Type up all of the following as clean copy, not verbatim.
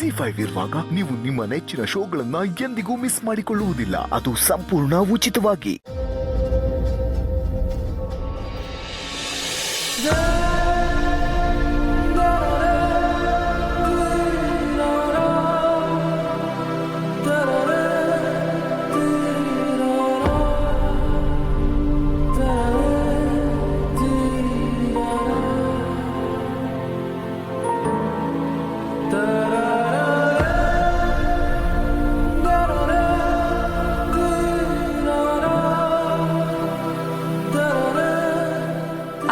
ಜಿ5 ಇರುವಾಗ ನೀವು ನಿಮ್ಮ ನೆಚ್ಚಿನ ಶೋಗಳನ್ನ ಎಂದಿಗೂ ಮಿಸ್ ಮಾಡಿಕೊಳ್ಳುವುದಿಲ್ಲ. ಅದು ಸಂಪೂರ್ಣ ಉಚಿತವಾಗಿ.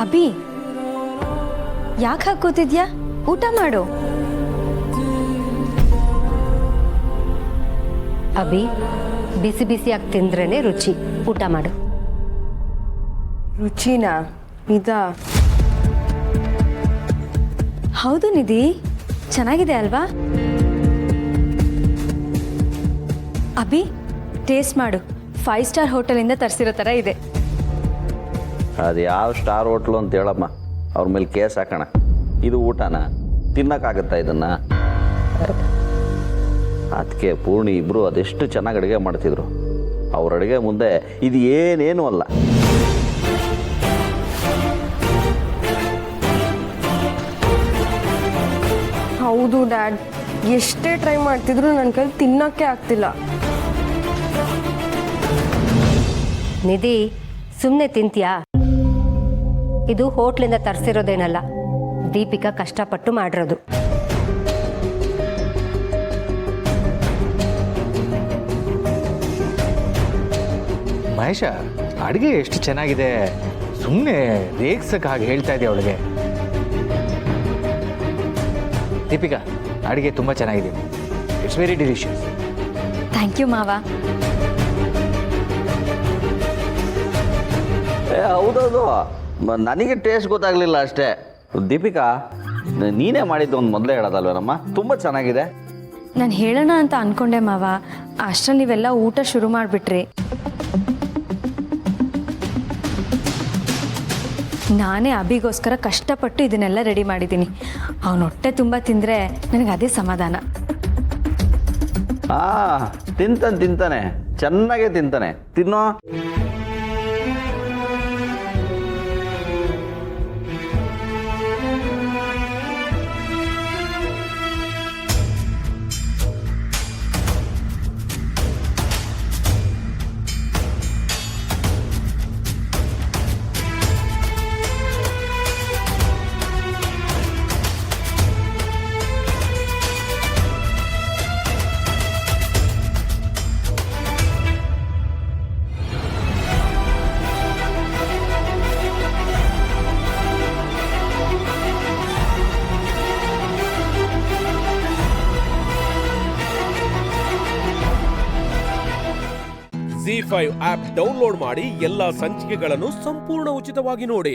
ಅಭಿ, ಯಾಕೆ ಹಾಕೋತಿದ್ಯಾ? ಊಟ ಮಾಡು. ಅಭಿ, ಬಿಸಿ ಬಿಸಿಯಾಗಿ ತಿಂದ್ರೇನೆ ರುಚಿ. ಊಟ ಮಾಡು. ರುಚಿನಾ? ಇದಾ? ಹೌದು ನಿಧಿ, ಚೆನ್ನಾಗಿದೆ ಅಲ್ವಾ? ಅಭಿ, ಟೇಸ್ಟ್ ಮಾಡು. 5 ಸ್ಟಾರ್ ಹೋಟೆಲಿಂದ ತರಿಸಿರೋ ಥರ ಇದೆ. ಅದು ಯಾವ ಸ್ಟಾರ್ ಹೋಟ್ಲು ಅಂತ ಹೇಳಮ್ಮ, ಅವ್ರ ಮೇಲೆ ಕೇಸ್ ಹಾಕೋಣ. ಇದು ಊಟನ ತಿನ್ನೋಕ್ಕಾಗತ್ತಾ ಇದನ್ನು? ಅದಕ್ಕೆ ಪೂರ್ಣಿ ಇಬ್ಬರು ಅದೆಷ್ಟು ಚೆನ್ನಾಗಿ ಅಡುಗೆ ಮಾಡ್ತಿದ್ರು. ಅವ್ರ ಅಡುಗೆ ಮುಂದೆ ಇದು ಏನೇನೂ ಅಲ್ಲ. ಹೌದು ಡ್ಯಾಡ್, ಎಷ್ಟೇ ಟ್ರೈ ಮಾಡ್ತಿದ್ರು ನನ್ನ ಕೈಲಿ ತಿನ್ನೋಕ್ಕೆ ಆಗ್ತಿಲ್ಲ. ನಿಧಿ, ಸುಮ್ಮನೆ ತಿಂತೀಯಾ? ಇದು ಹೋಟ್ಲಿಂದ ತರಿಸಿರೋದೇನಲ್ಲ, ದೀಪಿಕಾ ಕಷ್ಟಪಟ್ಟು ಮಾಡಿರೋದು. ಮಹೇಶ, ಅಡುಗೆ ಎಷ್ಟು ಚೆನ್ನಾಗಿದೆ, ಸುಮ್ಮನೆ ರೇಗ್ಸಕ್ಕೆ ಹಾಗೆ ಹೇಳ್ತಾ ಇದೆಯಾ ಅವಳಿಗೆ. ದೀಪಿಕಾ, ಅಡುಗೆ ತುಂಬ ಚೆನ್ನಾಗಿದೆ. It's very delicious. Thank you ಮಾವ. ಹೌದೌದು, ನನಗೆ ಟೇಸ್ಟ್ ಗೊತ್ತಾಗಲಿಲ್ಲ ಅಷ್ಟೇ. ದೀಪಿಕಾ, ನೀನೇ ಮಾಡಿದ್ದು ಒಂದು ಮೊದಲೇ ಹೇಳೋದಲ್ವೇನಮ್ಮ? ತುಂಬ ಚೆನ್ನಾಗಿದೆ. ನಾನು ಹೇಳೋಣ ಅಂತ ಅಂದ್ಕೊಂಡೆ ಮಾವ, ಅಷ್ಟರಲ್ಲಿ ನೀವೆಲ್ಲ ಊಟ ಶುರು ಮಾಡಿಬಿಟ್ರಿ. ನಾನೇ ಅಭಿಗೋಸ್ಕರ ಕಷ್ಟಪಟ್ಟು ಇದನ್ನೆಲ್ಲ ರೆಡಿ ಮಾಡಿದ್ದೀನಿ. ಅವನ ಹೊಟ್ಟೆ ತುಂಬ ತಿಂದರೆ ನನಗೆ ಅದೇ ಸಮಾಧಾನ. ತಿಂತಾನೆ, ಚೆನ್ನಾಗೇ ತಿಂತಾನೆ. ತಿನ್ನೋ. ಜಿ5 ಆಪ್ ಡೌನ್ಲೋಡ್ ಮಾಡಿ ಎಲ್ಲಾ ಸಂಚಿಕೆಗಳನ್ನು ಸಂಪೂರ್ಣ ಉಚಿತವಾಗಿ ನೋಡಿ.